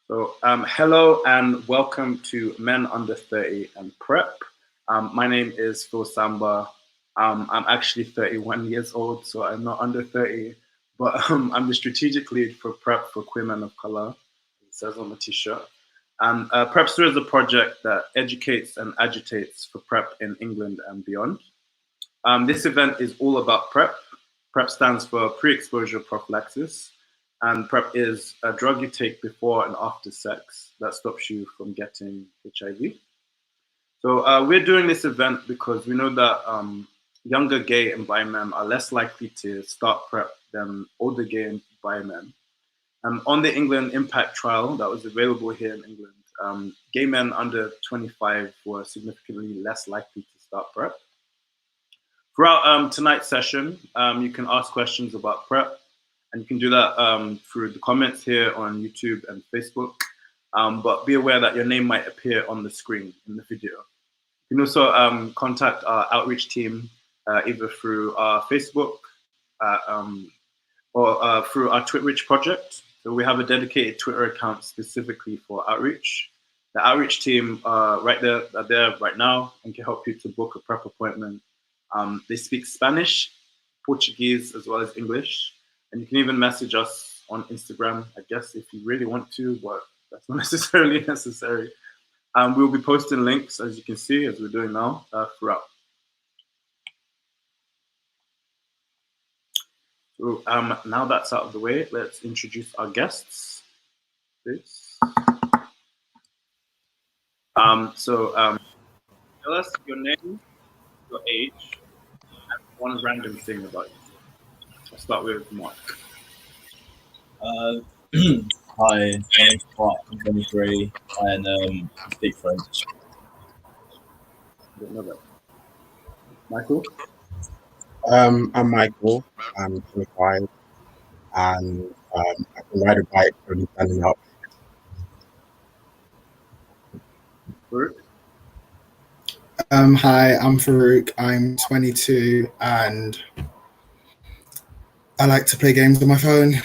Hello and welcome to Men Under 30 and PrEP. My name is Phil Samba. I'm actually 31 years old, so I'm not under 30, but I'm the strategic lead for PrEP for queer men of color. It says on the t-shirt. And PrEPster is a project that educates and agitates for PrEP in England and beyond. This event is all about PrEP. PrEP stands for pre-exposure prophylaxis, and PrEP is a drug you take before and after sex that stops you from getting HIV. So we're doing this event because we know that younger gay and bi men are less likely to start PrEP than older gay and bi men. On the England Impact trial that was available here in England, gay men under 25 were significantly less likely to start PrEP. Throughout tonight's session, you can ask questions about PrEP, and you can do that through the comments here on YouTube and Facebook. But be aware that your name might appear on the screen in the video. You can also contact our outreach team either through our Facebook or through our Twitreach project. So we have a dedicated Twitter account specifically for outreach. The outreach team are there right now and can help you to book a PrEP appointment. They speak Spanish, Portuguese, as well as English. And you can even message us on Instagram, I guess, if you really want to, but that's not necessarily necessary. We'll be posting links, as you can see, as we're doing now, throughout. So now that's out of the way, let's introduce our guests, please. Tell us your name, your age, and one random thing about you. I'll start with Mark. Hi, my name's Mark. I'm 23 and I speak French. I don't know that. Michael? I'm Michael. I'm 25, and I can ride a bike from standing up. Farouk? Hi, I'm Farouk. I'm 22, and I like to play games on my phone.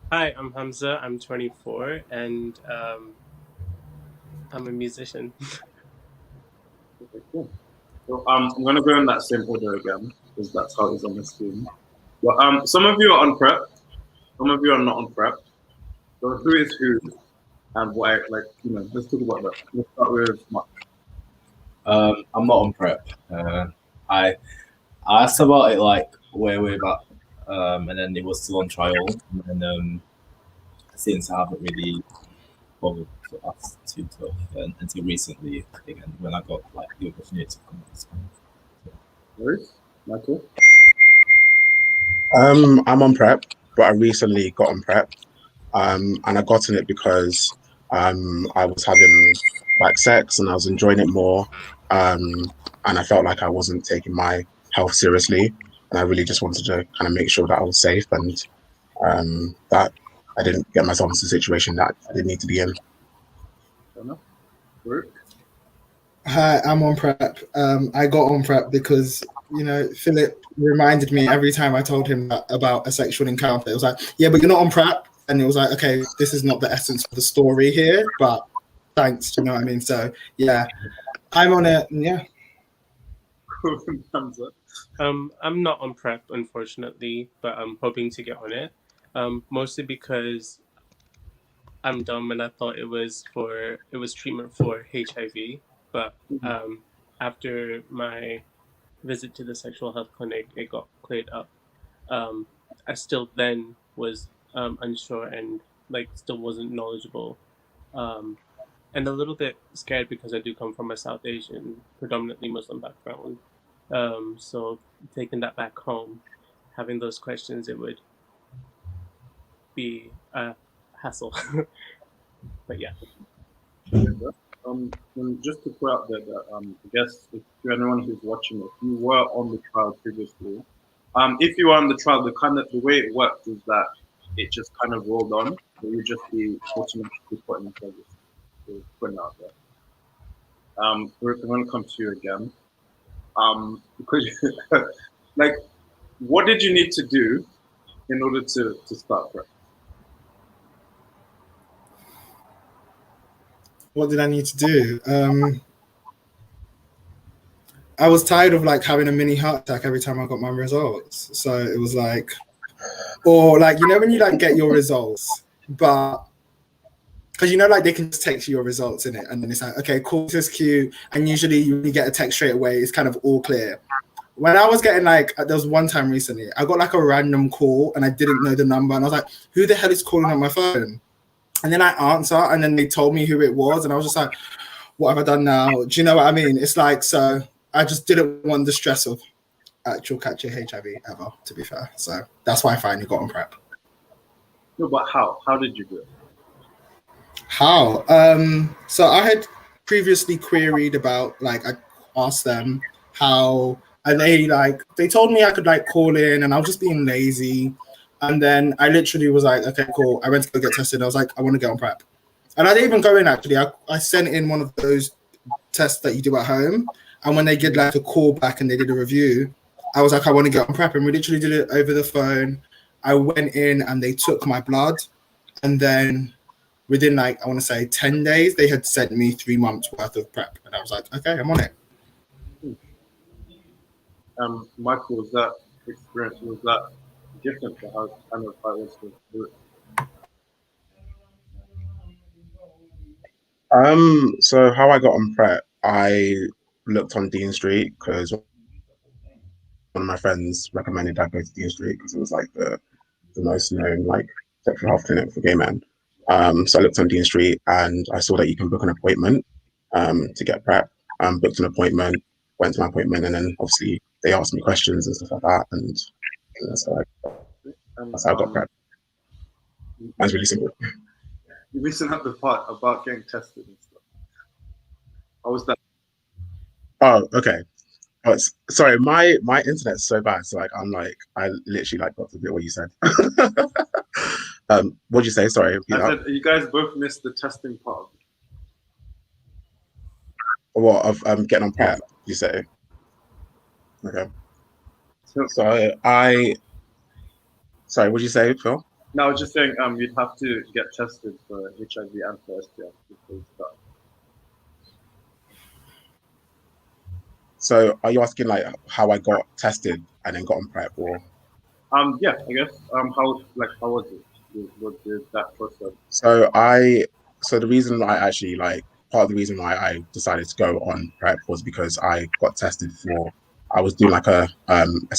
Hi, I'm Hamza. I'm 24, and I'm a musician. Okay, cool. So I'm going to go in that same order again, because that's how it's on the screen. But some of you are on PrEP, some of you are not on PrEP. So who is who and why? Let's talk about that. Let's start with Mark. I'm not on PrEP. I asked about it like way back, and then it was still on trial, and then since I haven't really bothered to ask too tough until recently again when I got like the opportunity to come to Spain. Where's Michael? I'm on PrEP, but I recently got on PrEP, and I got on it because I was having like sex and I was enjoying it more, and I felt like I wasn't taking my health seriously, and I really just wanted to kind of make sure that I was safe and that I didn't get myself into a situation that I didn't need to be in. Fair enough. Farouk? Hi, I'm on PrEP. I got on PrEP because, Philip reminded me every time I told him about a sexual encounter. It was like, yeah, but you're not on PrEP. And it was like, okay, this is not the essence of the story here, but thanks, do you know what I mean? So, yeah, I'm on it, yeah. I'm not on PrEP, unfortunately, but I'm hoping to get on it. Mostly because I'm dumb and I thought it was treatment for HIV, but after my visit to the sexual health clinic, it got cleared up. I still then was unsure and still wasn't knowledgeable, and a little bit scared because I do come from a South Asian, predominantly Muslim background. So taking that back home, having those questions, it would be a hassle. But yeah. And just to put out there that I guess if to anyone who's watching, if you were on the trial previously, if you are on the trial, the way it worked is that it just kind of rolled on. So you just be automatically put in service. So putting out there. We're going to come to you again. Because what did you need to do in order to start PrEP? What did I need to do? I was tired of like having a mini heart attack every time I got my results. So it was like, or like, you know, when you like get your results, but because you know, like they can just text you your results in it, and then it's like, okay, cool, this is cute. And usually you get a text straight away, it's kind of all clear. When I was getting like, there was one time recently, I got like a random call and I didn't know the number, and I was like, who the hell is calling on my phone? And then I answer, and then they told me who it was, and I was just like, what have I done now? Do you know what I mean? It's like, so I just didn't want the stress of actual catching HIV ever, to be fair. So that's why I finally got on PrEP. No, but how? How did you do it? How? So I had previously queried about, like, I asked them how, and they told me I could like call in, and I was just being lazy. And then I literally was like, okay, cool. I went to go get tested. I was like, I want to get on PrEP. And I didn't even go in actually. I sent in one of those tests that you do at home. And when they did like a call back and they did a review, I was like, I want to get on PrEP. And we literally did it over the phone. I went in and they took my blood. And then within like, I want to say 10 days, they had sent me 3 months worth of PrEP. And I was like, okay, I'm on it. Michael, was that experience, was that different to how kind of I was to do it? So how I got on PrEP, I looked on Dean Street because one of my friends recommended I go to Dean Street because it was like the most known like sexual health clinic for gay men. So I looked on Dean Street and I saw that you can book an appointment to get PrEP. Booked an appointment, went to my appointment, and then obviously they asked me questions and stuff like that, and that's how I got PrEP. That's really simple. You missing out the part about getting tested and stuff. How was that? Oh, okay. Oh, sorry, my internet's so bad. So like, I literally like got to do what you said. What'd you say? Sorry. I said you guys both missed the testing part. What of getting on PrEP? You say? Okay. So sorry. What'd you say, Phil? No, I was just saying you'd have to get tested for HIV and for STI before you start. So are you asking like how I got tested and then got on PrEP, or? Yeah, I guess. How was it? What did that process? So the reason I actually like part of the reason why I decided to go on PrEP was because I got tested for, I was doing like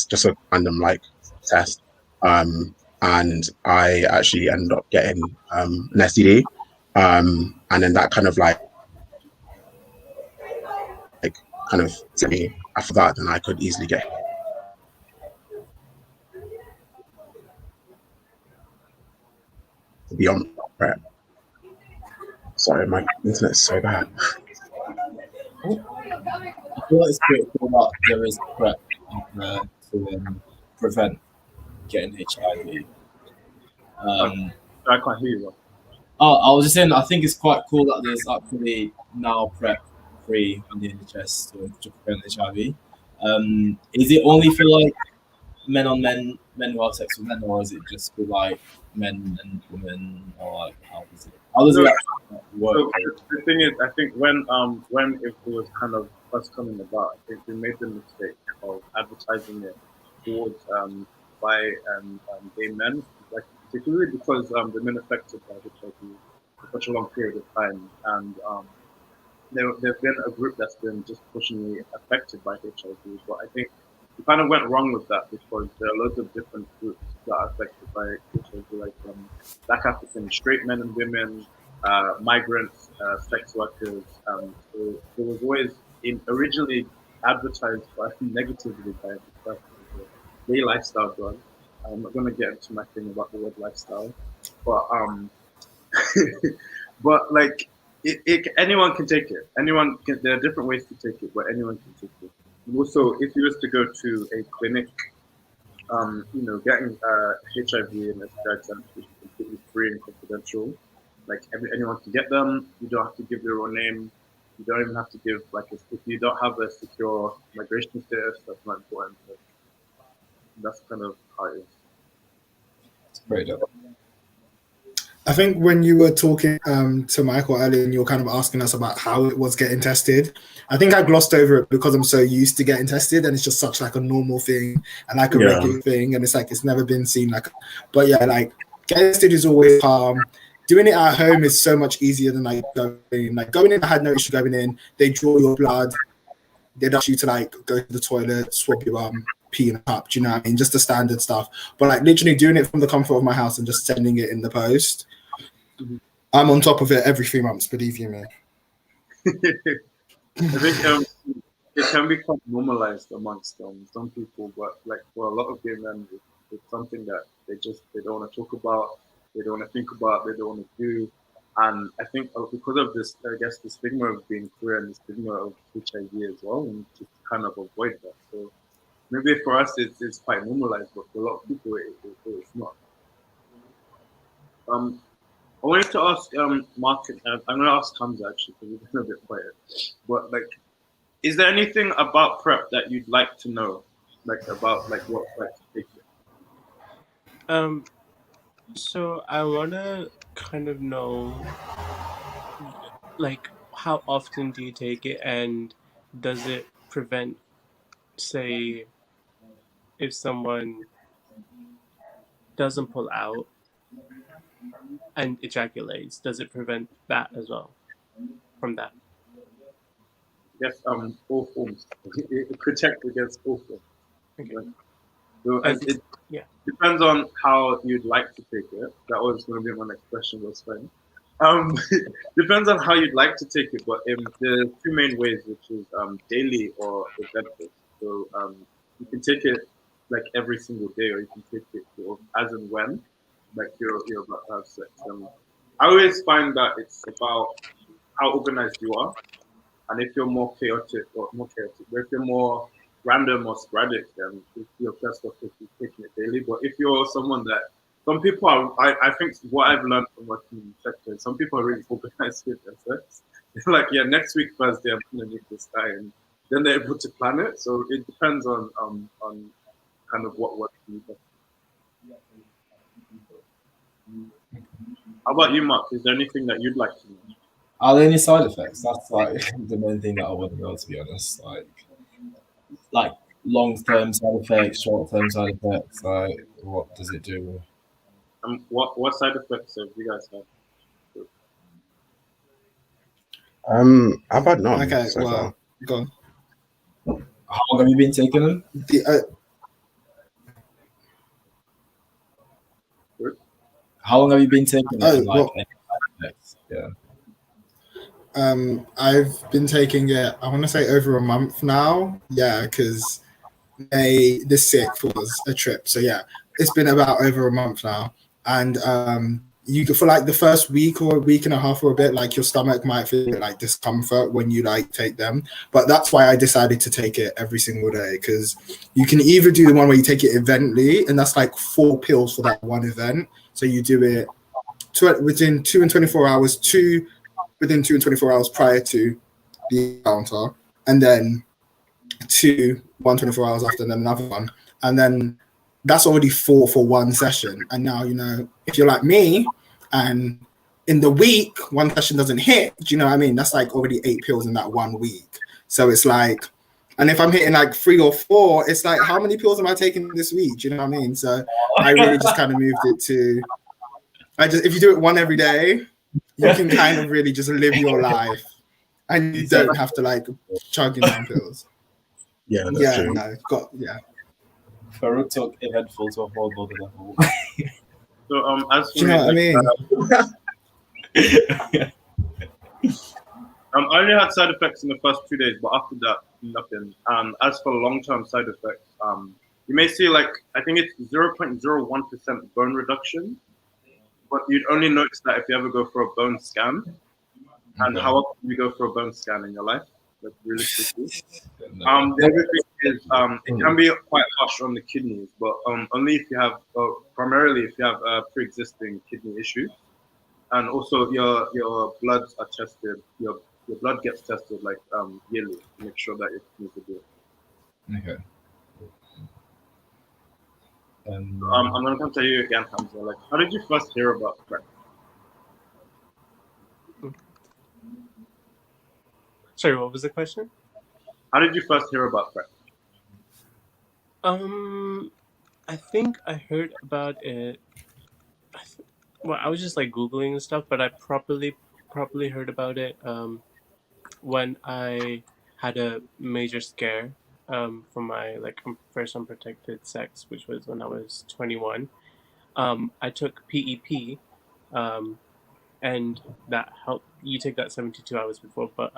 just a random like test, and I actually ended up getting an STD, and then that kind of kind of to me after that, then I could easily get to be on PrEP. Sorry, my internet's so bad. I feel like it's pretty cool that there is PrEP to prevent getting HIV. I can't hear you well. Oh, I was just saying, I think it's quite cool that there's actually now PrEP free on the NHS to prevent HIV. Is it only for like men who have sex with men, or is it just for like men and women, or like how does it actually work? So the thing is, I think when it was kind of first coming about, I think we made the mistake of advertising it towards bi and gay men, like particularly because they've been affected by HIV for such a long period of time, and there's been a group that's been disproportionately affected by HIV. But I think we kind of went wrong with that because there are loads of different groups that are affected by HIV, like Black African straight men and women, migrants, sex workers. So it was always originally advertised negatively by the press as a gay lifestyle drug. I'm not going to get into my thing about the word lifestyle, but but like anyone can take it. Anyone can. There are different ways to take it, but anyone can take it. And also, if you was to go to a clinic, getting HIV and STI tests is completely free and confidential. Like anyone can get them. You don't have to give your own name. You don't even have to give if you don't have a secure migration status, that's not important. But that's kind of how it is. Pretty dope. I think when you were talking to Michael earlier and you were kind of asking us about how it was getting tested, I think I glossed over it because I'm so used to getting tested and it's just such like a normal thing and like a Yeah. regular thing, and it's like it's never been seen like. But yeah, like getting tested is always calm. Doing it at home is so much easier than like going in. Like going in, I had no issue going in. They draw your blood. They'd ask you to like go to the toilet, swab your pee in a cup. Do you know what I mean? Just the standard stuff. But like literally doing it from the comfort of my house and just sending it in the post. I'm on top of it every 3 months, believe you me. I think it can be quite normalized amongst some people, but like for a lot of gay men, it's something that they don't want to talk about, they don't want to think about, they don't want to do. And I think because of this, I guess the stigma of being queer and the stigma of HIV as well, and just kind of avoid that. So maybe for us it's quite normalized, but for a lot of people it's not. I wanted to ask Mark. I'm going to ask Hamza actually because we've been a bit quiet. But like, is there anything about PrEP that you'd like to know, like about like what like to take it? So I wanna kind of know, like, how often do you take it, and does it prevent, say, if someone doesn't pull out and ejaculates, does it prevent that as well from that? Yes, all forms. It protects against all forms. Okay. Like, so, and it Yeah. depends on how you'd like to take it. That was going to be my next question. Was fine. Depends on how you'd like to take it, but there's two main ways, which is daily or event-based. So you can take it like every single day, or you can take it sort of as and when, like you're about to have sex. I always find that it's about how organized you are, and if you're more chaotic, but if you're more random or sporadic, then you're best off taking it daily. But if you're someone that some people are, I think what I've learned from working in the sector, some people are really organized with their sex. They're like, yeah, next week Thursday I'm gonna meet this guy, and then they're able to plan it. So it depends on kind of what works for you. How about you, Mark? Is there anything that you'd like to know? Are there any side effects? That's like the main thing that I want to know, to be honest. Like long-term side effects, short-term side effects. Like, what does it do? What side effects have you guys had? I've had none Okay, so far. go on. How long have you been taking them? How long have you been taking it? And, like, any side effects? Yeah. I've been taking it, I want to say over a month now. Yeah, because the 6th was a trip. So yeah, it's been about over a month now. And you for like the first week or a week and a half or a bit, like your stomach might feel like discomfort when you like take them. But that's why I decided to take it every single day, because you can either do the one where you take it evently, and that's like 4 pills for that one event. So you do it within 2 and 24 hours, within 2 and 24 hours prior to the encounter, and then 1 24 hours after, and then another one. And then that's already 4 for one session. And now, you know, if you're like me and in the week, one session doesn't hit, do you know what I mean? That's like already 8 pills in that 1 week. So it's like, and if I'm hitting like 3 or 4, it's like, how many pills am I taking this week? Do you know what I mean? So I really just kind of moved it to, if you do it one every day, you can kind of really just live your life and you don't have to like chugging down pills. Yeah, that's true. Farouk took eventful to a whole other level. So as do you know what I mean? I only had side effects in the first 2 days, but after that, nothing. As for long-term side effects, you may see like, I think it's 0.01% bone reduction, but you'd only notice that if you ever go for a bone scan. And how often do you go for a bone scan in your life? Like realistically. The other thing is it can be quite harsh on the kidneys, but only if you have, primarily if you have pre-existing kidney issues. And also your bloods are tested, your blood gets tested like yearly to make sure that your kidneys are good. Okay. I'm gonna come to you again, Hamza. Like, how did you first hear about PrEP? Sorry, what was the question? How did you first hear about PrEP? I think I heard about it. Well, I was just like Googling and stuff, but I properly heard about it when I had a major scare from my first unprotected sex, which was when I was 21. I took PEP, and that helped. You take that 72 hours before, but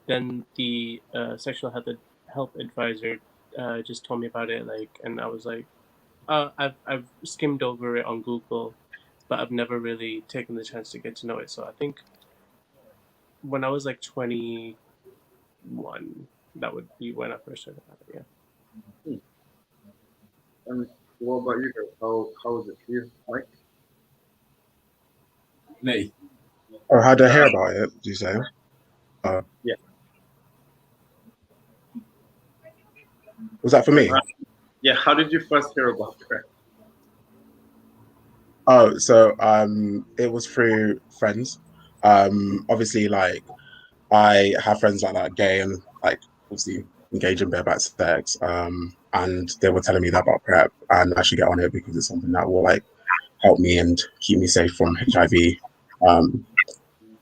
then the sexual health advisor just told me about it, and I was like, I've skimmed over it on Google, but I've never really taken the chance to get to know it. So I think when I was like 21, that would be when I first heard about it. Yeah. And what about you guys? How was it for you, Mike? Me. Or how did I hear about it? Did you say? Yeah. Was that for me? Yeah. How did you first hear about PrEP? Oh, so it was through friends. Obviously, like I have friends like that, gay and like obviously engage in bareback sex. And they were telling me that about PrEP, and I should get on it because it's something that will like help me and keep me safe from HIV,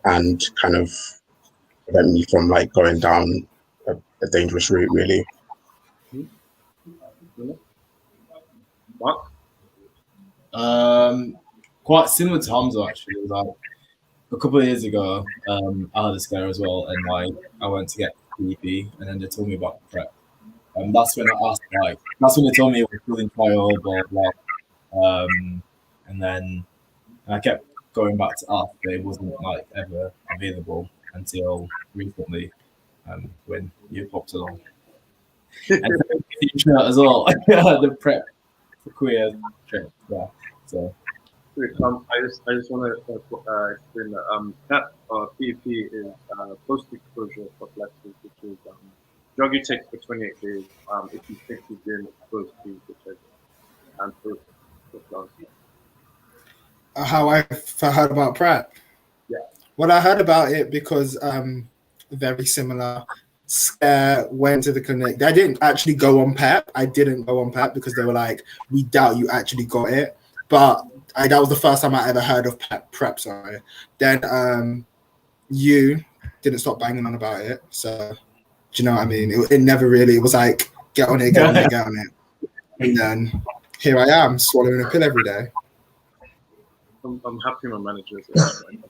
and kind of prevent me from like going down a dangerous route, really. Mark? Quite similar to Hamza actually. Like a couple of years ago, I had a scare as well, and like I went to get PEP, and then they told me about PrEP. That's when I asked, like, that's when they told me it was still in trial, blah blah. And then I kept going back to ask, but it wasn't like ever available until recently, when you popped along. And feature as well, the PrEP for queer trip. Yeah, so. I just want to explain that PEP is post-exposure prophylaxis, which is drug you take for 28 days if you think you've been exposed to HIV and post-prophylaxis. How I heard about PrEP? Yeah. Well, I heard about it because very similar. Scare, went to the clinic. I didn't actually go on PEP. I didn't go on PEP because they were like, we doubt you actually got it. But that was the first time I ever heard of PrEP. Sorry. Then you didn't stop banging on about it. So do you know what I mean? It never really. It was like get on it, get on it, get on it. And then here I am swallowing a pill every day. I'm happy my manager is right now.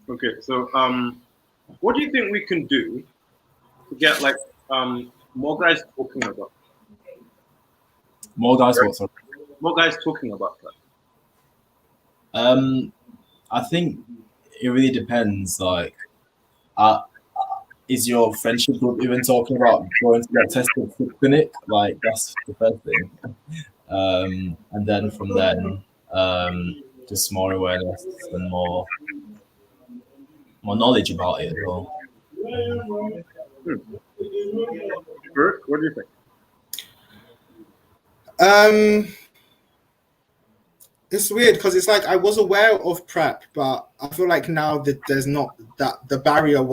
Okay, so what do you think we can do to get like more guys talking about? More guys, what? Sorry. More guys talking about that. I think it really depends. Like, is your friendship group even talking about going to get tested for clinic? Like, that's the first thing. And then from then, just more awareness and more knowledge about it as well. Bert, what do you think? It's weird because it's like I was aware of PrEP, but I feel like now that there's not that the barrier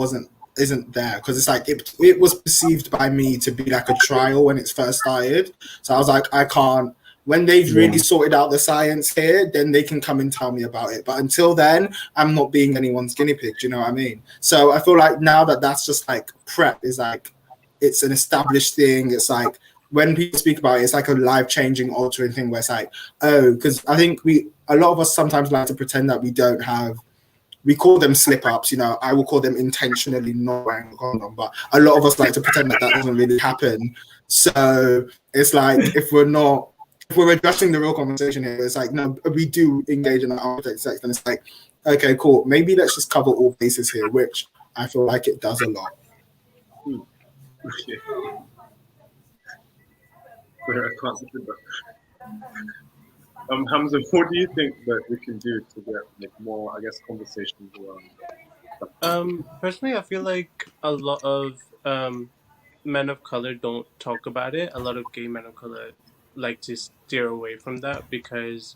isn't there because it's like it was perceived by me to be like a trial when it's first started. So I was like, I can't. When they've really sorted out the science here, then they can come and tell me about it. But until then, I'm not being anyone's guinea pig. Do you know what I mean? So I feel like now that that's just like PrEP is like it's an established thing. It's like when people speak about it, it's like a life-changing, altering thing where it's like, oh, because I think a lot of us sometimes like to pretend that we don't have. We call them slip-ups, you know. I will call them intentionally not wearing a condom, but a lot of us like to pretend that doesn't really happen. So it's like if we're addressing the real conversation here, it's like no, we do engage in that unprotected sex, and it's like, okay, cool. Maybe let's just cover all bases here, which I feel like it does a lot. Okay. I can't do that. Hamza, what do you think that we can do to get like more, I guess, conversations around? Personally, I feel like a lot of men of color don't talk about it. A lot of gay men of color like to steer away from that because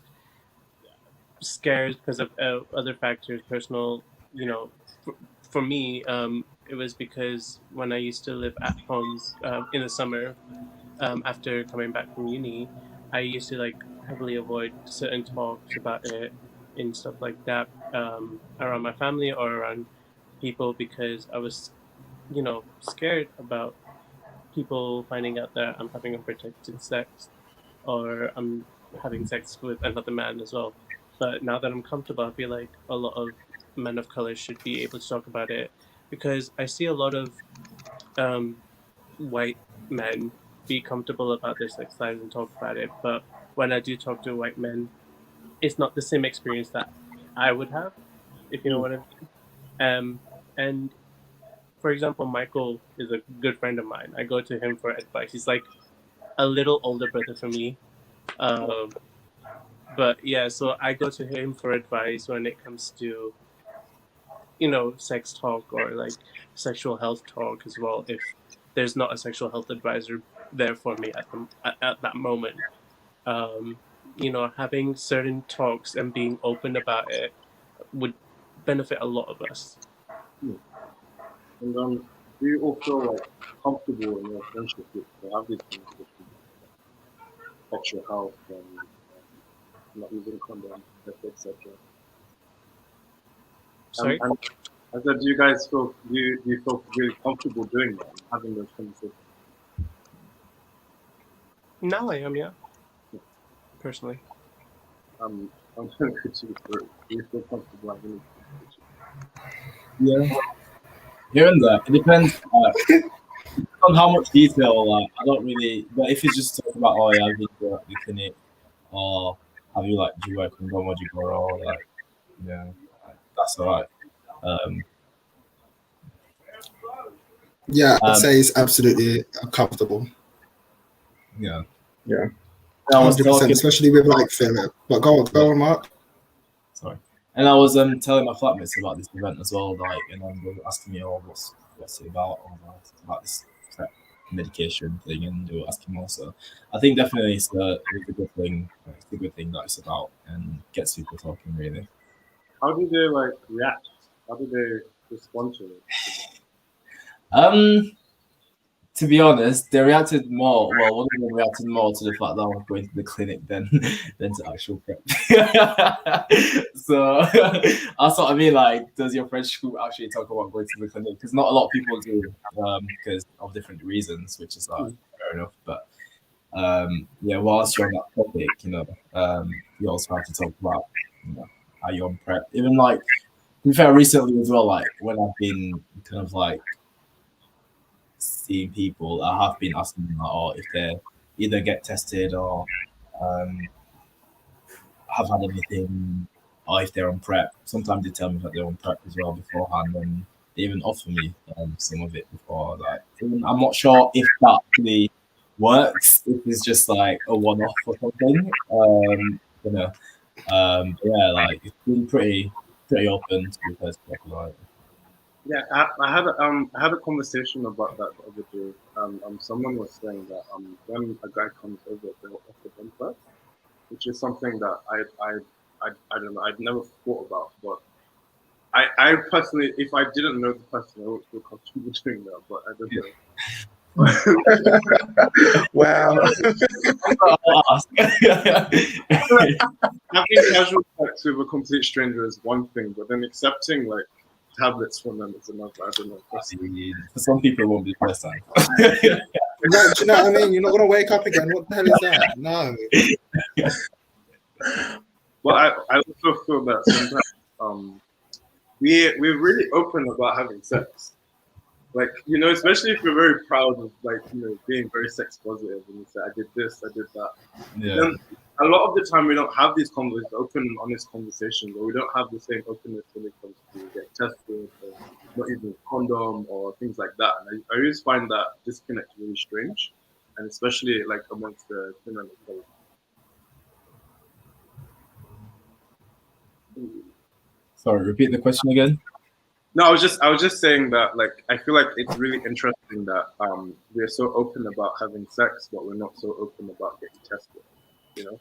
scared because of other factors, personal. You know, for me, it was because when I used to live at home in the summer, after coming back from uni, I used to like heavily avoid certain talks about it and stuff like that around my family or around people because I was, scared about people finding out that I'm having unprotected sex or I'm having sex with another man as well. But now that I'm comfortable, I feel like a lot of men of color should be able to talk about it because I see a lot of um, white men be comfortable about their sex lives and talk about it. But when I do talk to white men, it's not the same experience that I would have, if you know what I mean. And for example, Michael is a good friend of mine. I go to him for advice. He's like a little older brother for me. Um, but yeah, so I go to him for advice when it comes to, sex talk or like sexual health talk as well. If there's not a sexual health advisor there for me at that moment, um, having certain talks and being open about it would benefit a lot of us. And do you all feel like comfortable in your friendship group to have these conversations about sexual health and not using condoms, etc.? Sorry. And I said, do you feel really comfortable doing that and having those conversations? Now I am, yeah, personally. I'm going to critique for it. Do you feel comfortable having these conversations? Yeah, here and there. It depends on how much detail. I don't really. But if it's just talk about, oh yeah, I've been to the clinic, or have you like, do you wear condom or do you go raw? Like, yeah, that's alright. Um, Yeah, I'd um, say it's absolutely comfortable. yeah. Yeah. I was 100%, talking. especially with like Philip. But go on, Mark. Sorry. And I was telling my flatmates about this event as well, like, and they were asking me, "Oh, what's it about?" Or about this PrEP medication thing, and they were asking more. So I think definitely it's a good thing. It's a good thing that it's about and gets people talking. Really. How do they like react? How do they respond to it? Um, to be honest, they reacted more. Well, one of them reacted more to the fact that I was going to the clinic than than to actual PrEP. So that's what I mean. Like, does your friendship group actually talk about going to the clinic? Because not a lot of people do, because of different reasons, which is like fair enough. But yeah, whilst you're on that topic, you also have to talk about, how you're on PrEP. Even like, to be fair, recently as well, like when I've been kind of like seeing people, I have been asking them like, or if they either get tested or um, have had anything, or if they're on PrEP. Sometimes they tell me that they're on PrEP as well beforehand, and they even offer me some of it before. Like, I'm not sure if that really works. If it's just like a one-off or something. Yeah, like it's been pretty open to be fair to talk about it. Yeah, I had a conversation about that the other day. Someone was saying that when a guy comes over, they'll offer them first, which is something that I don't know, I'd never thought about. But I personally, if I didn't know the person, I wouldn't feel comfortable doing that. But I don't know. Well, Having casual sex with a complete stranger is one thing, but then accepting like tablets from them is another. I don't know. For some people, it won't be the first time. No, do you know what I mean? You're not gonna wake up again. What the hell is that? No. But I also feel that sometimes we're really open about having sex. Like, especially if you're very proud of like, being very sex positive and you say, I did this, I did that. Yeah. Then a lot of the time we don't have these open and honest conversations, or we don't have the same openness when it comes to get tested or not using a condom or things like that. And I always find that disconnect really strange, and especially like amongst the women of color. Sorry, repeat the question again. No, I was just saying that like I feel like it's really interesting that we're so open about having sex, but we're not so open about getting tested. You know?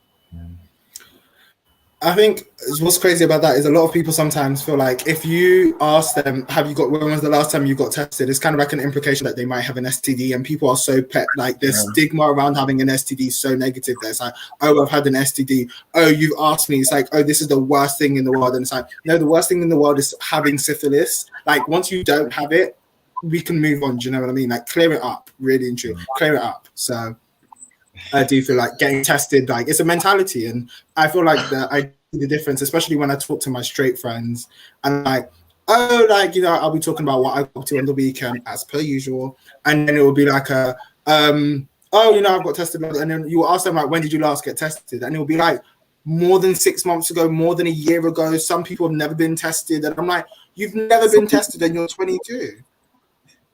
I think what's crazy about that is a lot of people sometimes feel like if you ask them, when was the last time you got tested? It's kind of like an implication that they might have an STD, and people are so like there's stigma around having an STD so negative that it's like, oh, I've had an STD. Oh, you've asked me. It's like, oh, this is the worst thing in the world. And it's like, no, the worst thing in the world is having syphilis. Like once you don't have it, we can move on. Do you know what I mean? Like clear it up, really and truly, clear it up. So I do feel like getting tested, like it's a mentality, and I feel like that I see the difference, especially when I talk to my straight friends, and like, oh, like I'll be talking about what I got to on the weekend as per usual, and then it will be like oh, I've got tested, and then you ask them like, when did you last get tested, and it will be like more than 6 months ago, more than a year ago. Some people have never been tested, and I'm like, you've never been tested, and you're 22.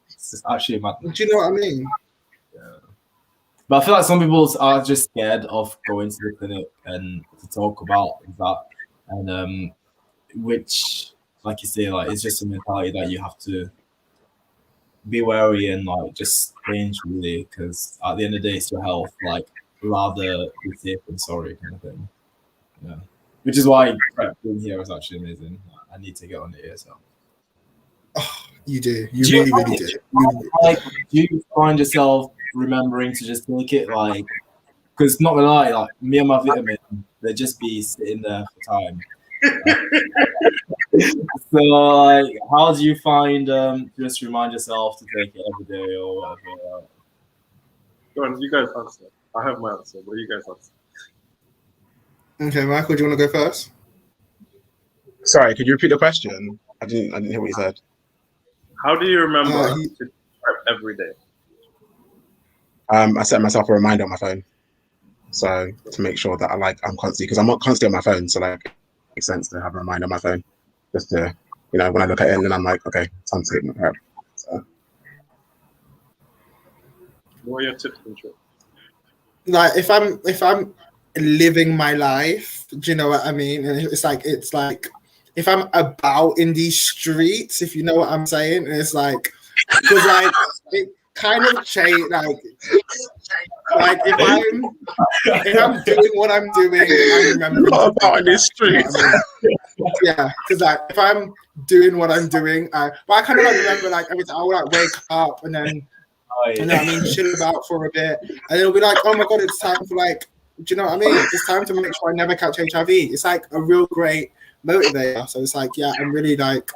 It's actually mad. Do you know what I mean? But I feel like some people are just scared of going to the clinic and to talk about that, and which, like you say, like it's just a mentality that you have to be wary and like just change really, because at the end of the day, it's your health. Like rather be safe than sorry, kind of thing. Yeah, which is why PrEP being here is actually amazing. I need to get on it so. Oh, you do. You really do. Like, do you find yourself remembering to just take it, like, because not gonna lie, like me and my vitamin, they just be sitting there for time. So like, how do you find just remind yourself to take it every day or whatever? Go on, you guys answer. I have my answer, but you guys answer. Okay, Michael, do you want to go first? Sorry, could you repeat the question? I didn't hear what you said. How do you remember to PrEP every day? I set myself a reminder on my phone, so to make sure that I'm constantly, because I'm not constantly on my phone, so like it makes sense to have a reminder on my phone, just to when I look at it and then I'm like, okay, time to take my PrEP. So. What are your tips and tricks? Like if I'm living my life, do you know what I mean? And it's like if I'm about in these streets, if you know what I'm saying, and it's like because like it kind of change like if I'm doing what I'm doing, I remember not about in these streets. Yeah, because like if I'm doing what I'm doing, but I kind of like remember like every time I would like wake up and then you know what I mean, chill about for a bit, and it'll be like, oh my god, it's time for like, do you know what I mean? It's time to make sure I never catch HIV. It's like a real great motivator. So it's like, yeah, I'm really like,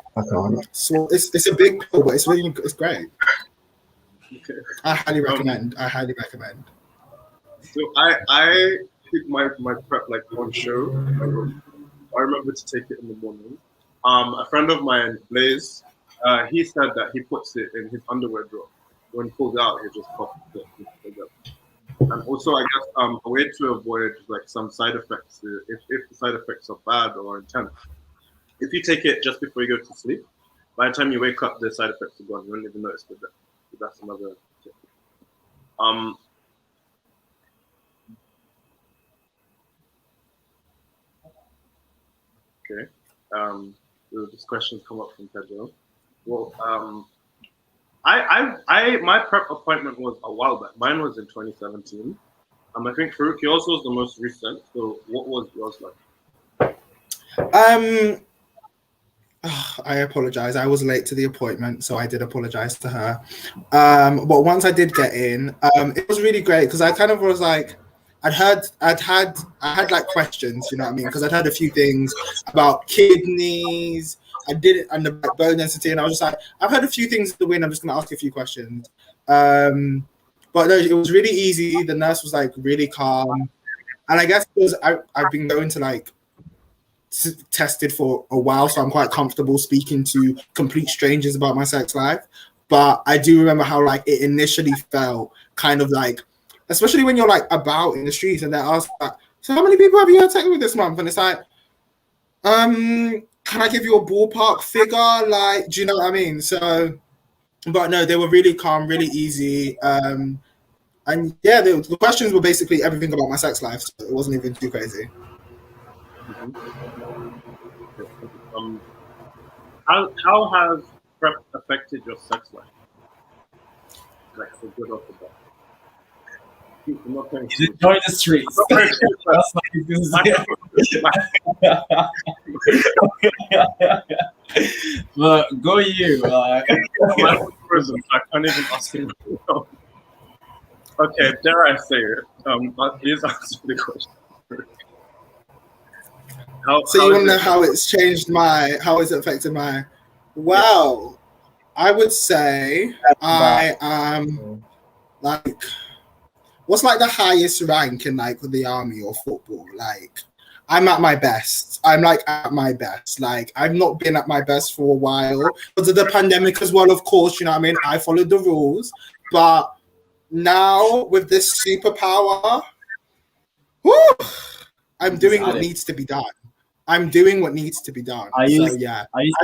so it's a big pill, but it's great. Okay. I highly recommend. So I did my PrEP like on show. I remember to take it in the morning. A friend of mine, Blaze, he said that he puts it in his underwear drawer. When he pulls it out, he just pops it. And also, I guess a way to avoid like some side effects, if the side effects are bad or intense, if you take it just before you go to sleep, by the time you wake up, the side effects are gone. You won't even notice with that. So that's another tip. Okay. This questions come up from Pedro. Well, my PrEP appointment was a while back. Mine was in 2017. I think Farouk, yours was the most recent. So what was yours like? I apologize. I was late to the appointment, so I did apologize to her. But once I did get in, it was really great because I kind of was like, I had like questions, you know what I mean? Because I'd heard a few things about kidneys. I did it and the bone density, and I was just like, I've heard a few things in the wind. I'm just gonna ask you a few questions. But no, it was really easy. The nurse was like really calm, and I guess because I've been going to like tested for a while, so I'm quite comfortable speaking to complete strangers about my sex life. But I do remember how like it initially felt kind of like, especially when you're like about in the streets and they're asked like, so how many people have you had sex with this month? And it's like, can I give you a ballpark figure? Like, do you know what I mean? So, but no, they were really calm, really easy. And yeah, the questions were basically everything about my sex life, so it wasn't even too crazy. How has PrEP affected your sex life? Like for good or for bad? I'm not going He's enjoying the streets. That's what he's gonna say. But go you. My prison, I can't even ask him. Okay, dare I say it? Please answer the question. So you want to know how it's changed how it's affected my? Well, I would say I am like, what's like the highest rank in like the army or football? Like, I'm at my best. I'm like at my best. Like, I've not been at my best for a while because of the pandemic as well. Of course, you know what I mean. I followed the rules, but now with this superpower, whew, I'm doing what needs to be done. I'm doing what needs to be done. Are you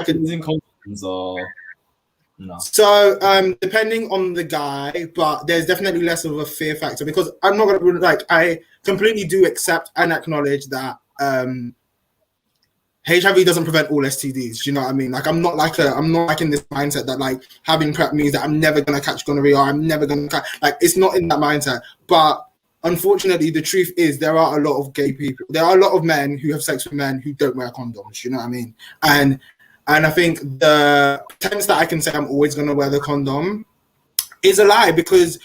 can using condoms or no? So depending on the guy, but there's definitely less of a fear factor because I'm not gonna like, I completely do accept and acknowledge that HIV doesn't prevent all STDs. Do you know what I mean? Like I'm not like in this mindset that like having PrEP means that I'm never gonna catch gonorrhea or I'm never gonna catch, like it's not in that mindset. But unfortunately, the truth is there are a lot of gay people. There are a lot of men who have sex with men who don't wear condoms. You know what I mean? And I think the pretense that I can say I'm always going to wear the condom is a lie because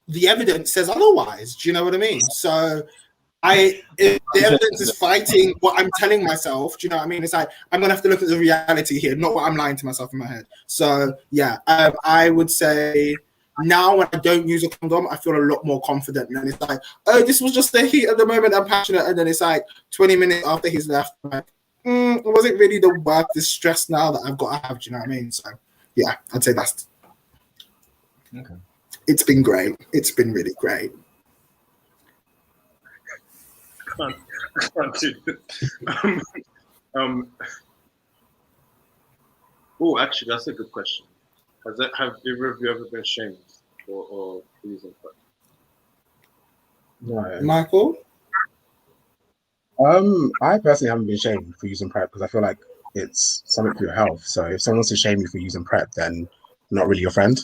the evidence says otherwise. Do you know what I mean? So if the evidence is fighting what I'm telling myself, do you know what I mean? It's like, I'm going to have to look at the reality here, not what I'm lying to myself in my head. So yeah, I would say now when I don't use a condom, I feel a lot more confident. And it's like, oh, this was just the heat of the moment. I'm passionate. And then it's like 20 minutes after he's left, I'm like, was it really the work, the stress now that I've got to have? Do you know what I mean? So yeah, I'd say that's okay. It's been great. It's been really great. I can't do this. Oh, actually, that's a good question. Have either of you ever been shamed or using PrEP? No. Michael? I personally haven't been shamed for using PrEP because I feel like it's something for your health. So if someone wants to shame you for using PrEP, then not really your friend,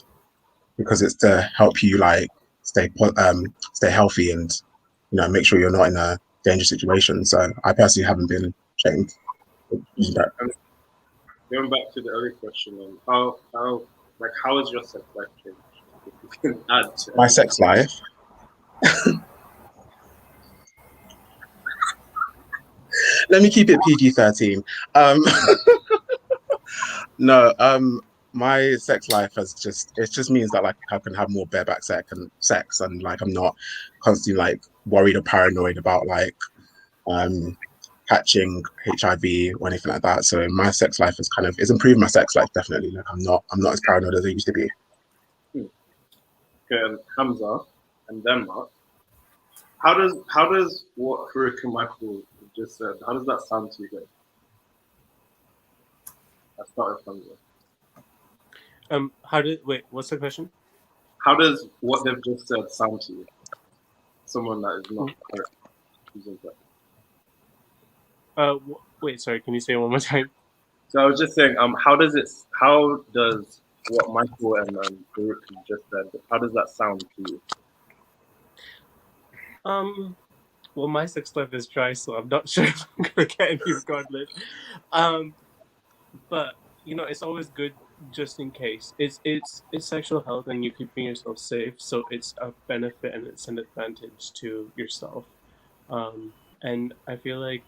because it's to help you like stay healthy and make sure you're not in a dangerous situation. So I personally haven't been shamed for using PrEP. Going back to the earlier question, how has your sex life changed? If you can add to my sex life. Let me keep it PG-13. No, my sex life just means that like I can have more bareback sex and like I'm not constantly like worried or paranoid about like catching HIV or anything like that. So my sex life is improved my sex life definitely. Like I'm not as paranoid as I used to be. Okay, and Hamza and Denmark. How does what Farouk and Michael just said, how does that sound to you guys? I started Hamza. What's the question? How does what they've just said sound to you? Someone that is not using that. Wait, sorry, can you say it one more time? So I was just saying, how does what Michael and Farouk just said, how does that sound to you? Well, my sex life is dry, so I'm not sure if I'm gonna get any regardless. But it's always good just in case. It's sexual health, and you're keeping yourself safe, so it's a benefit and it's an advantage to yourself. And I feel like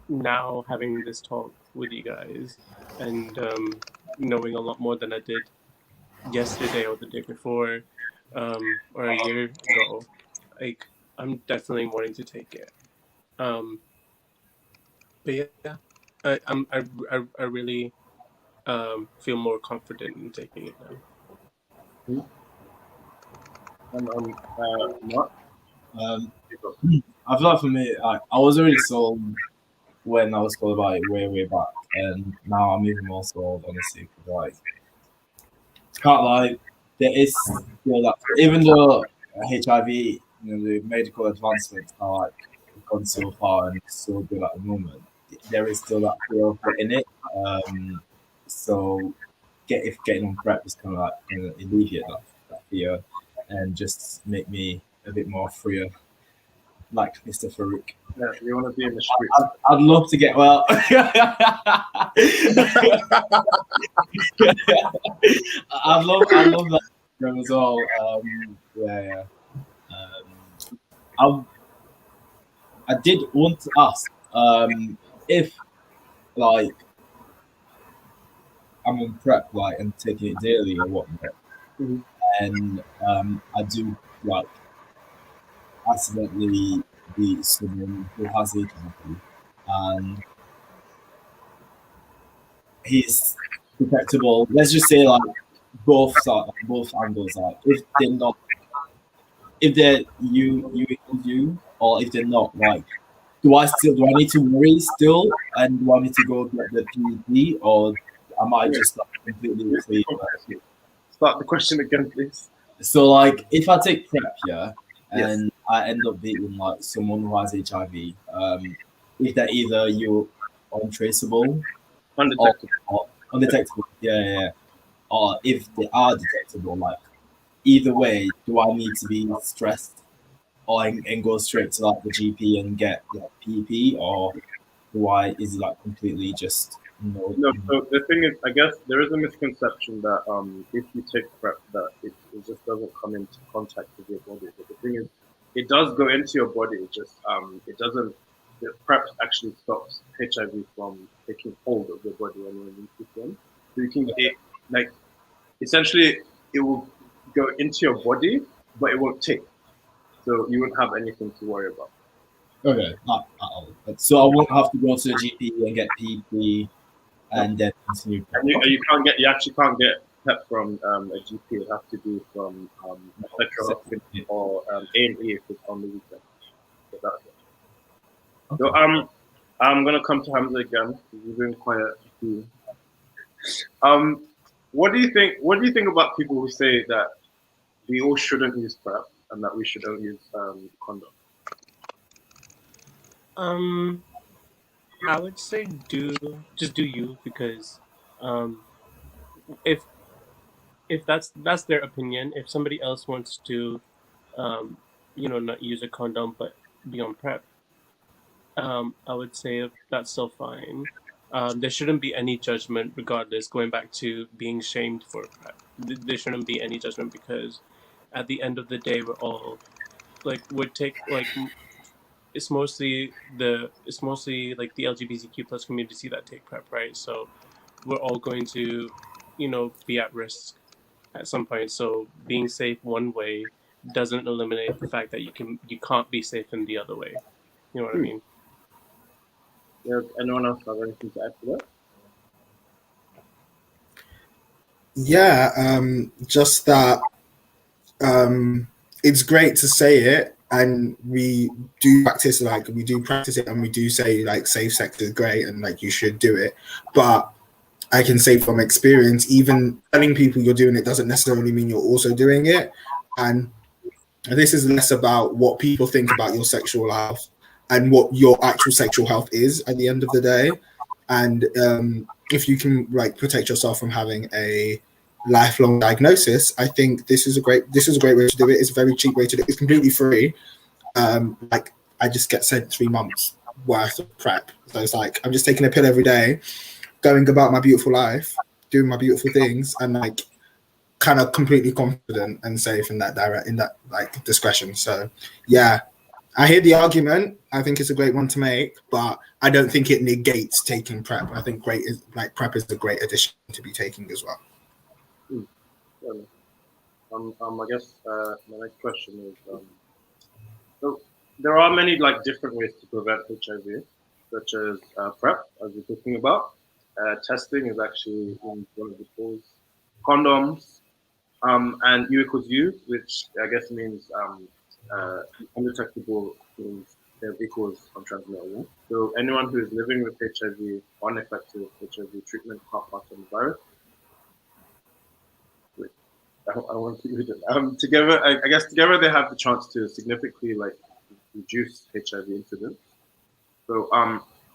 now having this talk with you guys and knowing a lot more than I did yesterday or the day before, or a year ago, like I'm definitely wanting to take it. But yeah, I really feel more confident in taking it now. And Mark? I feel like for me, I was already sold when I was told about it way back, and now I'm even more sold, honestly, because like can't lie, there is still that, even though HIV, the medical advancements are like gone so far and so good at the moment, there is still that fear of getting it. So getting on PrEP is kind of like alleviate that fear and just make me a bit more freer, like Mr. Farouk. Yeah, you want to be in the street. I'd love to get well. I'd love that program as well. Yeah. I did want to ask if like I'm on PrEP, like, and taking it daily or whatnot, Mhm. and I do like accidentally be someone who has HIV, and he's detectable. Let's just say like both angles. Like if they're not, if they're you, or if they're not, like do I need to worry still, and do I need to go get the PEP, or am I just like completely clean? Start the question again, please. So like if I take PrEP, Yes. and I end up dating like someone who has HIV, if they're either you untraceable Undetectable. or undetectable, or if they are detectable, like either way, do I need to be stressed or and go straight to like the GP and get like PEP, or is it like completely just no? No, so the thing is, I guess there is a misconception that if you take PrEP, that it just doesn't come into contact with your body. But the thing is, it does go into your body. It just it doesn't. The PrEP actually stops HIV from taking hold of your body when you're in one. So you can get like essentially it will go into your body, but it won't take. So you won't have anything to worry about. Okay, not at all. So I won't have to go to the GP and get PEP and then continue. And you actually can't get PrEP from a GP. It has to be from a central hospital or A&E if it's on the weekend. So that's it. Okay. So I'm gonna come to Hamza again. He's been quiet. What do you think? What do you think about people who say that we all shouldn't use PrEP and that we should only use condom? I would say do you, because if that's their opinion. If somebody else wants to not use a condom but be on PrEP, I would say that's still fine. There shouldn't be any judgment regardless. Going back to being shamed for PrEP, there shouldn't be any judgment, because at the end of the day, we're all like would take like it's mostly like the LGBTQ plus community that take PrEP, right? So we're all going to be at risk at some point. So being safe one way doesn't eliminate the fact that you can't be safe in the other way. You know what I mean? Does anyone else have anything to add to that? Yeah, just that it's great to say it, and we do practice it, and we do say like safe sex is great and like you should do it. But I can say from experience, even telling people you're doing it doesn't necessarily mean you're also doing it. And this is less about what people think about your sexual health and what your actual sexual health is at the end of the day. And if you can like protect yourself from having a lifelong diagnosis, I think this is a great way to do it. It's a very cheap way to do it. It's completely free. Like I just get sent 3 months worth of PrEP. So it's like I'm just taking a pill every day, going about my beautiful life, doing my beautiful things, and like kind of completely confident and safe in that like discretion. So yeah, I hear the argument. I think it's a great one to make, but I don't think it negates taking PrEP. I think PrEP is a great addition to be taking as well. I guess my next question is so there are many like different ways to prevent HIV, such as PrEP, as we're talking about. Testing is actually one of the tools. Condoms, and U equals U, which I guess means undetectable means equals untransmittable. So anyone who is living with HIV or unaffected with HIV treatment can't pass on the virus. Wait, I want to read it. Together, I guess together they have the chance to significantly like reduce HIV incidence. So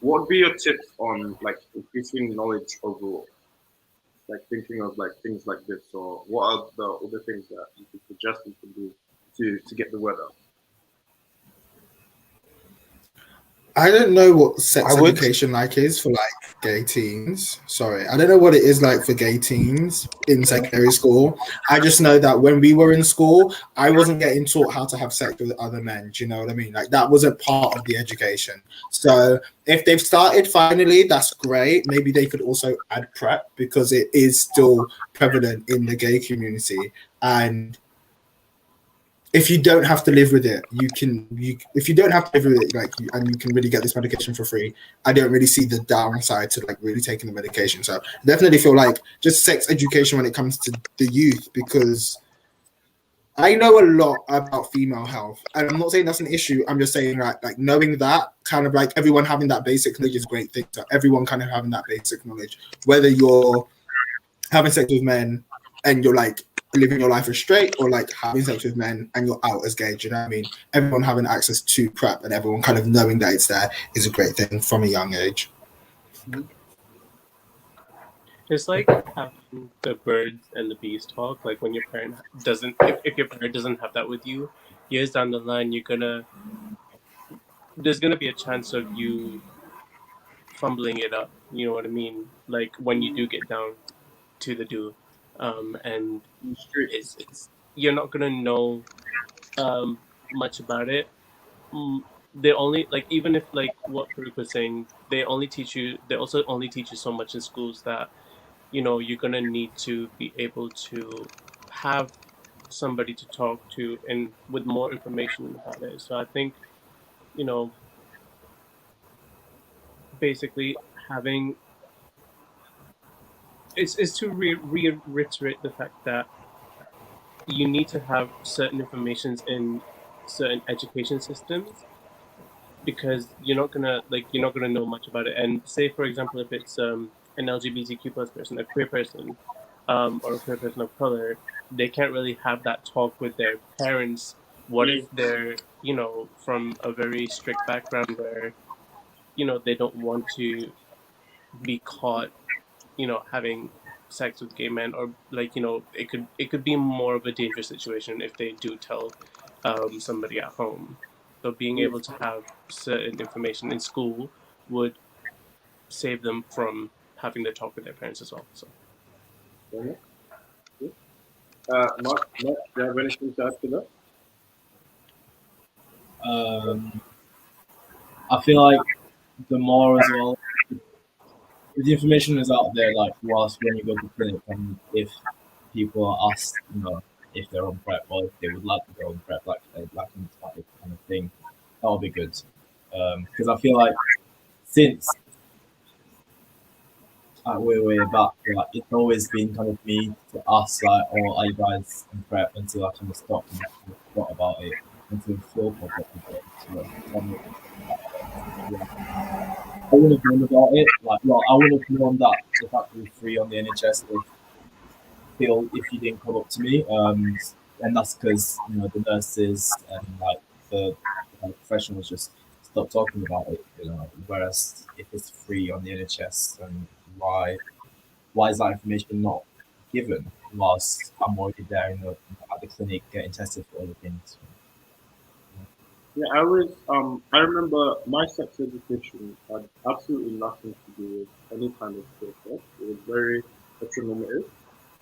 what would be your tips on like increasing knowledge overall? like thinking of like things like this, or what are the other things that you could suggest we can do to get the word out? I don't know what sex I would. education like is for like gay teens. Sorry, I don't know what it is like for gay teens in secondary school. I just know that when we were in school, I wasn't getting taught how to have sex with other men. Do you know what I mean? Like that wasn't part of the education. So if they've started finally, that's great. Maybe they could also add PrEP because it is still prevalent in the gay community. And if you don't have to live with it, if you don't have to live with it, and you can really get this medication for free, I don't really see the downside to like really taking the medication. So I definitely feel like just sex education when it comes to the youth, because I know a lot about female health, and I'm not saying that's an issue. I'm just saying like knowing that kind of like everyone having that basic knowledge is a great thing. So everyone kind of having that basic knowledge, whether you're having sex with men and you're like living your life as straight, or like having sex with men and you're out as gay. Do you know what I mean? Everyone having access to PrEP and everyone kind of knowing that it's there is a great thing from a young age. It's like having the birds and the bees talk. Like when your parent doesn't, if your parent doesn't have that with you, years down the line, there's gonna be a chance of you fumbling it up. You know what I mean? Like when you do get down to the do, and it's you're not gonna know much about it. They only like, even if like what Farouk was saying, they also only teach you so much in schools that you're gonna need to be able to have somebody to talk to and with more information about it. So I think you know basically having is to reiterate the fact that you need to have certain informations in certain education systems, because you're not gonna know much about it. And say for example, if it's an LGBTQ plus person, a queer person, or a queer person of color, they can't really have that talk with their parents. What if they're from a very strict background where they don't want to be caught having sex with gay men, or like it could be more of a dangerous situation if they do tell somebody at home. So being able to have certain information in school would save them from having to talk with their parents as well. So Mark, do you have anything to add to that? I feel like the more as well, the information is out there, like whilst when you go to clinic, and if people are asked, if they're on PrEP or if they would like to go on PrEP, like an automatic kind of thing, that would be good. Because I feel like since way back, like it's always been kind of me to ask, like, "Oh, are you guys on PrEP?" until I kind of stopped and actually thought about it, until Phil popped up with it. So, I wouldn't have known about it. I wouldn't have known that it's actually free on the NHS if you didn't come up to me. And that's because the nurses and like the professionals just stop talking about it. Whereas if it's free on the NHS, then why is that information not given whilst I'm already there at the clinic getting tested for other things? Yeah, I remember my sex education had absolutely nothing to do with any kind of process. It was very heteronormative.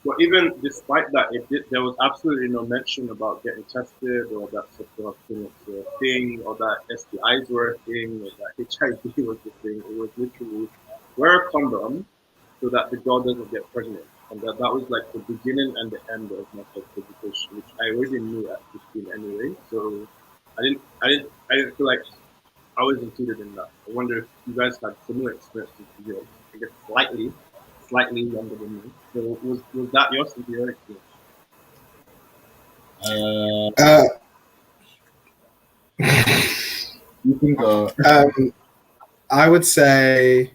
But even despite that, there was absolutely no mention about getting tested, or that sexual clinics were a thing, or that STIs were a thing, or that HIV was a thing. It was literally wear a condom so that the girl doesn't get pregnant. And that was like the beginning and the end of my sex education, which I already knew at 15 anyway. So I didn't feel like I was included in that. I wonder if you guys had similar experiences to yours. I guess slightly younger than me. So was that your experience? You can go. I would say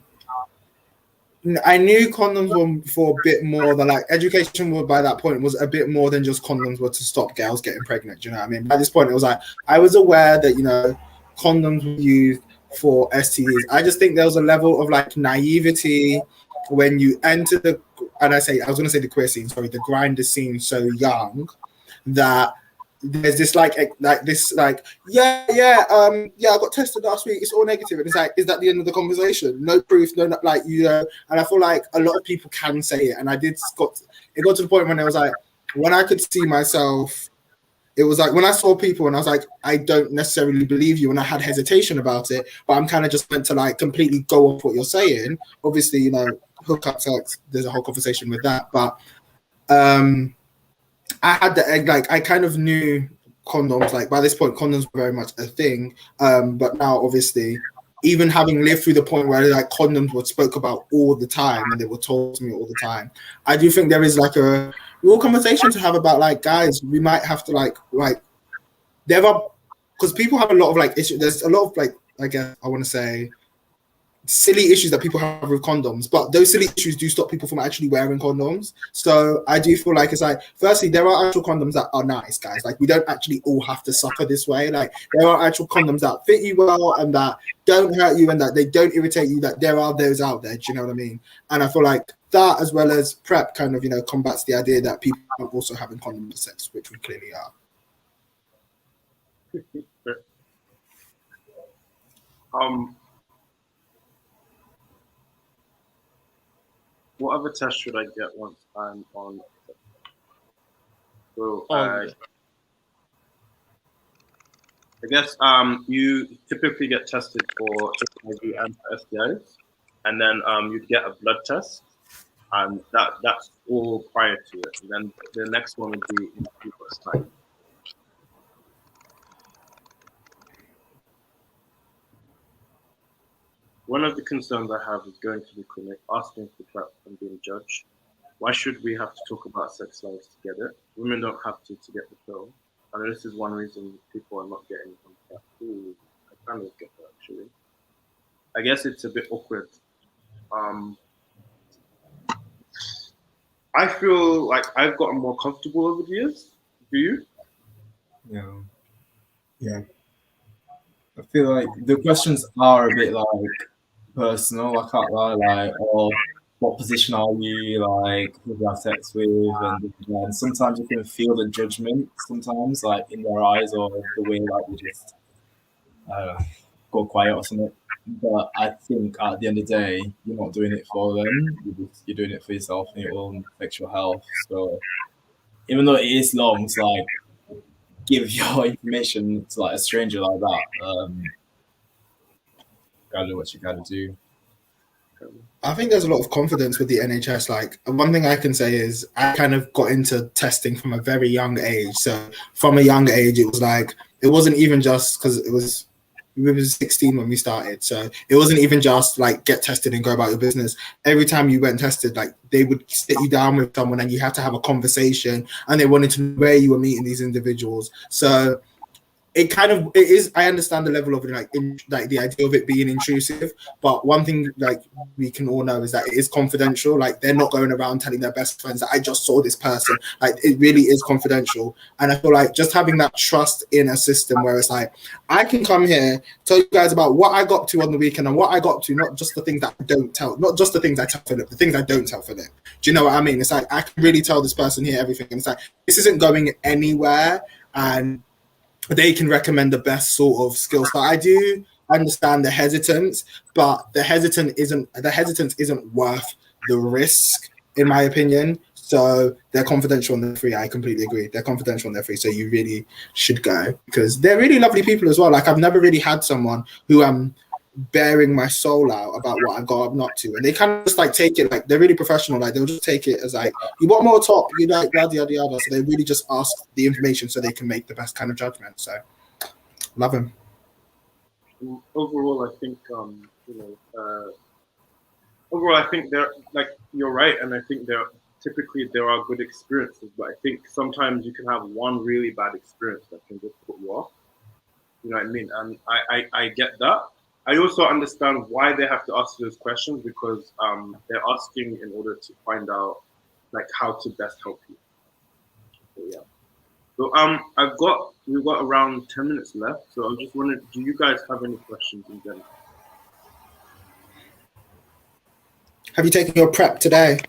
I knew condoms were for a bit more than like education was by that point was a bit more than just condoms were to stop girls getting pregnant. Do you know what I mean? By this point, it was like I was aware that condoms were used for STDs. I just think there was a level of like naivety when you enter the, and I was gonna say the queer scene, sorry, the grinder scene so young that there's this like yeah, I got tested last week, it's all negative, and it's like, is that the end of the conversation? No proof, no, like, you know. And I feel like a lot of people can say it, and it got to the point when it was like, when I could see myself, it was like when I saw people and I was like, I don't necessarily believe you, and I had hesitation about it, but I'm kind of just meant to like completely go off what you're saying. Obviously, you know, hookup sex, there's a whole conversation with that, but I had the like, I kind of knew condoms, like by this point condoms were very much a thing, but now obviously, even having lived through the point where like condoms were spoke about all the time and they were told to me all the time, I do think there is like a real conversation to have about like, guys, we might have to like there are, because people have a lot of like issues, there's a lot of like, I guess I want to say silly issues that people have with condoms, but those silly issues do stop people from actually wearing condoms. So I do feel like it's like, firstly, there are actual condoms that are nice, guys. Like, we don't actually all have to suffer this way. Like, there are actual condoms that fit you well and that don't hurt you and that they don't irritate you, that there are those out there. Do you know what I mean? And I feel like that, as well as PrEP, kind of, you know, combats the idea that people are also having condom sex, which we clearly are. What other test should I get once I'm on? So On I guess you typically get tested for HIV and for STIs, and then you'd get a blood test, and that's all prior to it. And then the next one would be in 2 months' time. One of the concerns I have is going to the clinic, asking for PrEP and being judged. Why should we have to talk about sex lives to get it? Women don't have to get the pill. And this is one reason people are not getting on PrEP. Ooh, I kind of get that, actually. I guess it's a bit awkward. I feel like I've gotten more comfortable over the years. Do you? Yeah. I feel like the questions are a bit like personal. I can't lie, like, or what position are you, like, who do you have sex with, and sometimes you can feel the judgment sometimes, like in their eyes, or the way like they just go quiet or something. But I think at the end of the day, you're not doing it for them. You're doing it for yourself and your own sexual health. So even though it is long, it's like, give your information to like a stranger like that. Gotta do what you gotta do. I think there's a lot of confidence with the NHS. Like, one thing I can say is I kind of got into testing from a very young age. So from a young age, it was like, it wasn't even just because we were 16 when we started. So it wasn't even just like get tested and go about your business. Every time you went tested, like they would sit you down with someone and you had to have a conversation, and they wanted to know where you were meeting these individuals. So it is. I understand the level of like the idea of it being intrusive, but one thing like we can all know is that it is confidential. Like, they're not going around telling their best friends that I just saw this person. Like, it really is confidential. And I feel like just having that trust in a system where it's like, I can come here, tell you guys about what I got up to on the weekend and what I got up to, not just the things that I don't tell, not just the things I tell Philip, the things I don't tell Philip. Do you know what I mean? It's like, I can really tell this person here everything, and it's like, this isn't going anywhere, and they can recommend the best sort of skills. So I do understand the hesitance, but the hesitance isn't worth the risk, in my opinion. So they're confidential and they're free. I completely agree. They're confidential and they're free. So you really should go, because they're really lovely people as well. Like, I've never really had someone who I'm bearing my soul out about what I've got up to, and they kind of just like take it, like they're really professional. Like, they'll just take it as like, you want more top, you like yada yada yada. So they really just ask the information so they can make the best kind of judgment. So love them. Overall, I think overall, I think they're like, you're right, and I think there are good experiences, but I think sometimes you can have one really bad experience that can just put you off. You know what I mean? And I get that. I also understand why they have to ask those questions, because they're asking in order to find out like how to best help you. So, yeah. So we've got around 10 minutes left. So I'm just wondering, do you guys have any questions in general? Have you taken your PrEP today?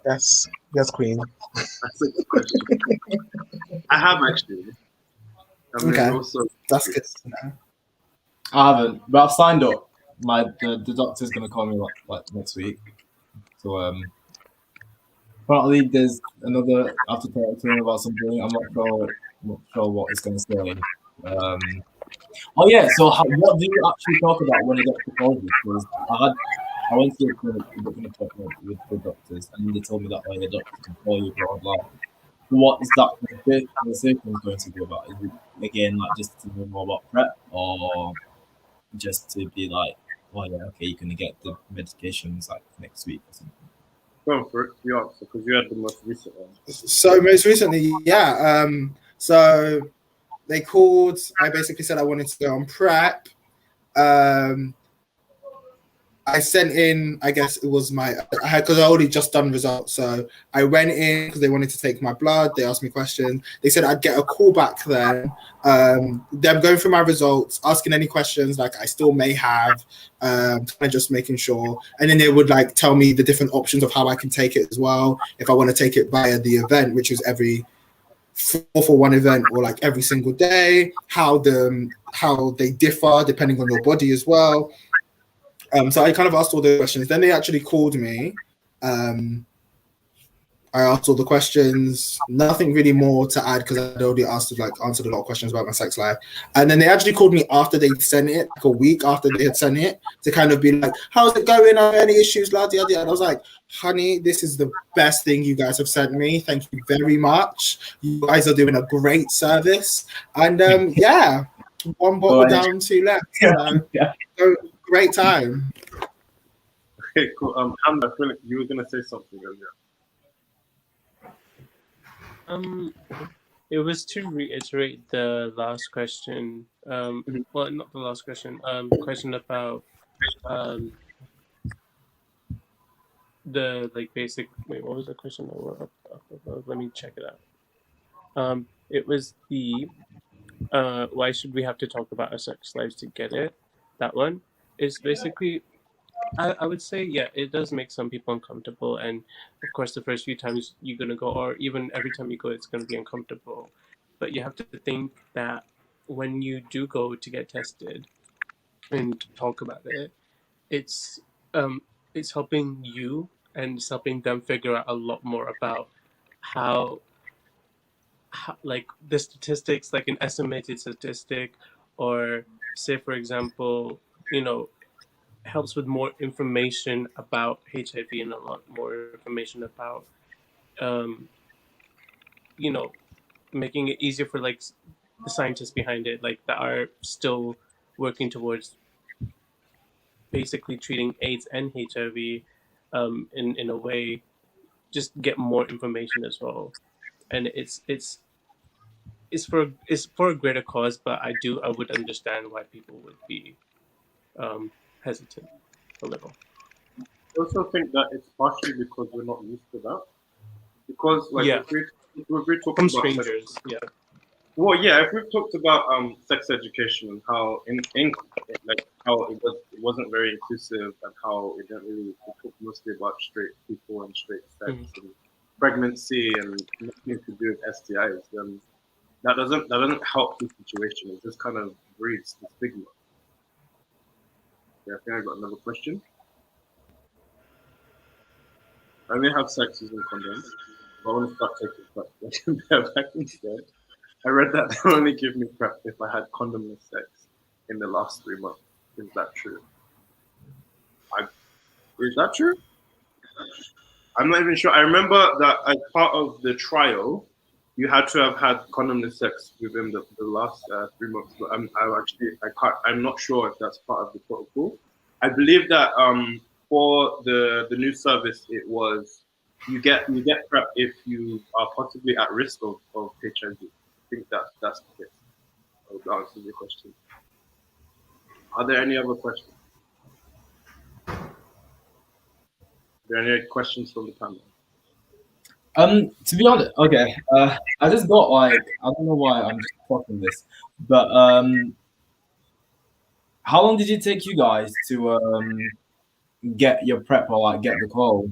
Yes, yes, Queen. That's a good question. I have actually. I mean, Okay. also, That's good to know. I haven't, but I've signed up. The doctor's gonna call me like next week. So apparently there's another after talk to him about something. I'm not sure what it's gonna say. Oh yeah. So what do you actually talk about when a doctor calls you? Because I went to the clinic to book an appointment with the doctors, and they told me that the doctor can call you blah blah. What is that conversation going to be about? Is it again like just to know more about PrEP, or just to be like, oh yeah, okay, you're gonna get the medications like next week or something? go for it. You answer because you had the most recent one. So most recently, yeah. So they called. I basically said I wanted to go on PrEP. I sent in, I guess it was because I already just done results. So I went in because they wanted to take my blood. They asked me questions. They said I'd get a call back then. Them going through my results, asking any questions like I still may have, kind of just making sure. And then they would like tell me the different options of how I can take it as well. If I want to take it via the event, which is every 4-for-1 event or like every single day, how they differ depending on your body as well. So I kind of asked all the questions. Then they actually called me. I asked all the questions. Nothing really more to add because I'd already answered a lot of questions about my sex life. And then they actually called me after they sent it, like a week after they had sent it, to kind of be like, "How's it going? Are there any issues, lad?" And I was like, "Honey, this is the best thing you guys have sent me. Thank you very much. You guys are doing a great service." And yeah, one bottle down, 2 left. So great time. Okay, cool. Amber, I feel like you were gonna say something earlier. It was to reiterate the last question. Well, not the last question. Question about the like basic. Wait, what was the question? Let me check it out. It was the why should we have to talk about our sex lives to get it? That one is basically. I would say, yeah, it does make some people uncomfortable. And of course, the first few times you're going to go, or even every time you go, it's going to be uncomfortable. But you have to think that when you do go to get tested and talk about it, it's helping you and it's helping them figure out a lot more about how like the statistics, like an estimated statistic, or say, for example, helps with more information about HIV and a lot more information about, you know, making it easier for like the scientists behind it, like that are still working towards basically treating AIDS and HIV, in a way, just get more information as well. And it's for a greater cause, but I would understand why people would be hesitant a little. I also think that it's partially because we're not used to that. Because like Yeah. if we're talking From about strangers, yeah. well, yeah, if we've talked about sex education and how like how it wasn't very inclusive and how it didn't really it talked mostly about straight people and straight sex and pregnancy and nothing to do with STIs, then that doesn't help the situation. It just kind of breeds the stigma. Yeah, I think I got another question. I may have sex using condoms, but I want to start taking back instead. I read that they only give me PrEP if I had condomless sex in the last 3 months. Is that true? Is that true? I'm not even sure. I remember that as part of the trial, you had to have had condomless sex within the last 3 months. But I'm not sure if that's part of the protocol. I believe that for the new service, it was you get PrEP if you are possibly at risk of HIV. I think that's the case. I hope that answers your question. Are there any other questions? Are there any questions from the panel? To be honest, okay. I just got like I don't know why I'm just talking this, but how long did it take you guys to get your PrEP or like get the call?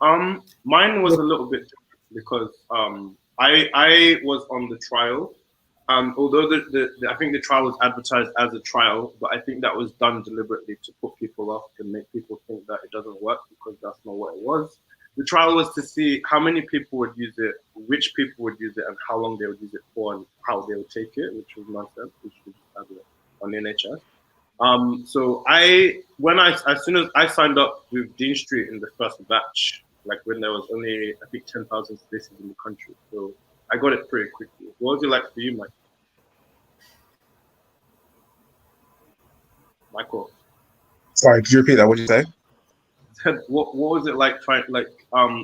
Mine was a little bit different because I was on the trial. Although I think the trial was advertised as a trial, but I think that was done deliberately to put people off and make people think that it doesn't work because that's not what it was. The trial was to see how many people would use it, which people would use it, and how long they would use it for, and how they would take it, which was nonsense. We should just have it on the NHS. So as soon as I signed up with Dean Street in the first batch, like when there was only I think 10,000 spaces in the country, so I got it pretty quickly. What was it like for you, Mike? Michael? Sorry, could you repeat that? What did you say? What was it like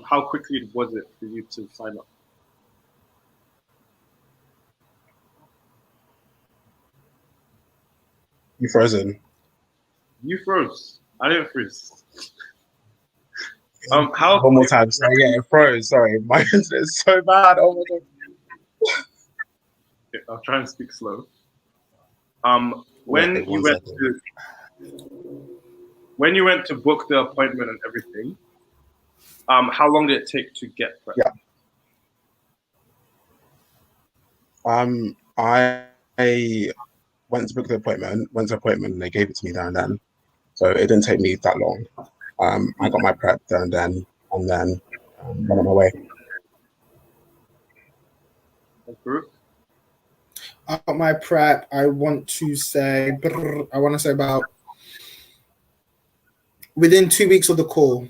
how quickly was it for you to sign up? You frozen? You froze. I didn't freeze. How One more time. Sorry, yeah, it froze. Sorry, my internet is so bad. Oh my god. Okay, I'll try and speak slow. When you went to book the appointment and everything, how long did it take to get PrEP? Yeah. I went to book the appointment, and they gave it to me there and then. So it didn't take me that long. I got my PrEP there and then went on my way. I got my PrEP. I want to say about within 2 weeks of the call.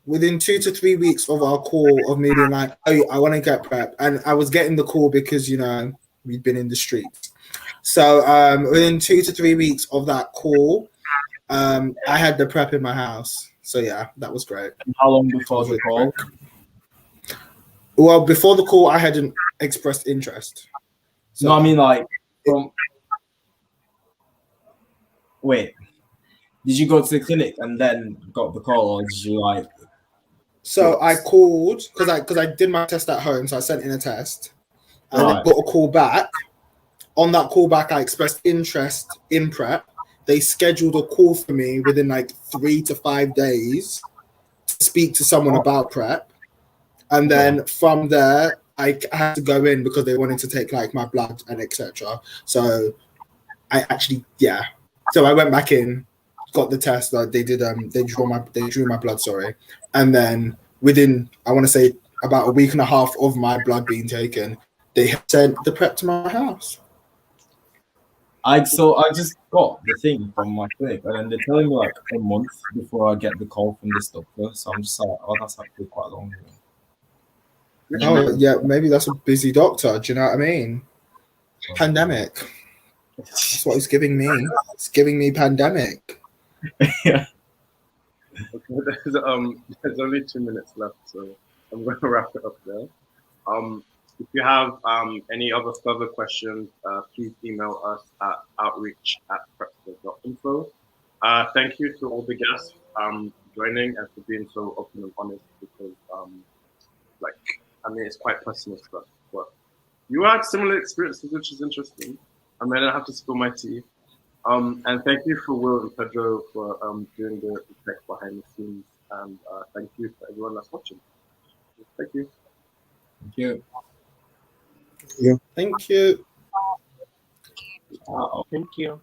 Within 2 to 3 weeks of our call of me being like, oh, I want to get PrEP. And I was getting the call because, we'd been in the streets. So within 2 to 3 weeks of that call, I had the PrEP in my house. So yeah, that was great. How long before the call? Well, before the call, I hadn't expressed interest. So, no, I mean like wait, did you go to the clinic and then got the call, or did you like? So I called because I did my test at home, so I sent in a test, and Right. then got a call back. On that call back, I expressed interest in PrEP. They scheduled a call for me within like 3 to 5 days to speak to someone about PrEP, and then from there, I had to go in because they wanted to take like my blood and etc. So I actually So I went back in, got the test. They did. They drew my blood. Sorry, and then within I want to say about a week and a half of my blood being taken, they sent the PrEP to my house. I just got the thing from my clinic, and then they're telling me like a month before I get the call from this doctor. So I'm just like, oh, that's actually quite long. Oh yeah, maybe that's a busy doctor. Do you know what I mean? Pandemic. That's what it's giving me. It's giving me pandemic. Yeah. Okay, there's only 2 minutes left, so I'm going to wrap it up there. If you have any other further questions, please email us at outreach@prepster.info. Thank you to all the guests joining and for being so open and honest because, it's quite personal stuff. But you had similar experiences, which is interesting. I don't have to spill my tea. And thank you for Will and Pedro for doing the tech behind the scenes. And thank you for everyone that's watching. Thank you. Thank you. Thank you. Thank you.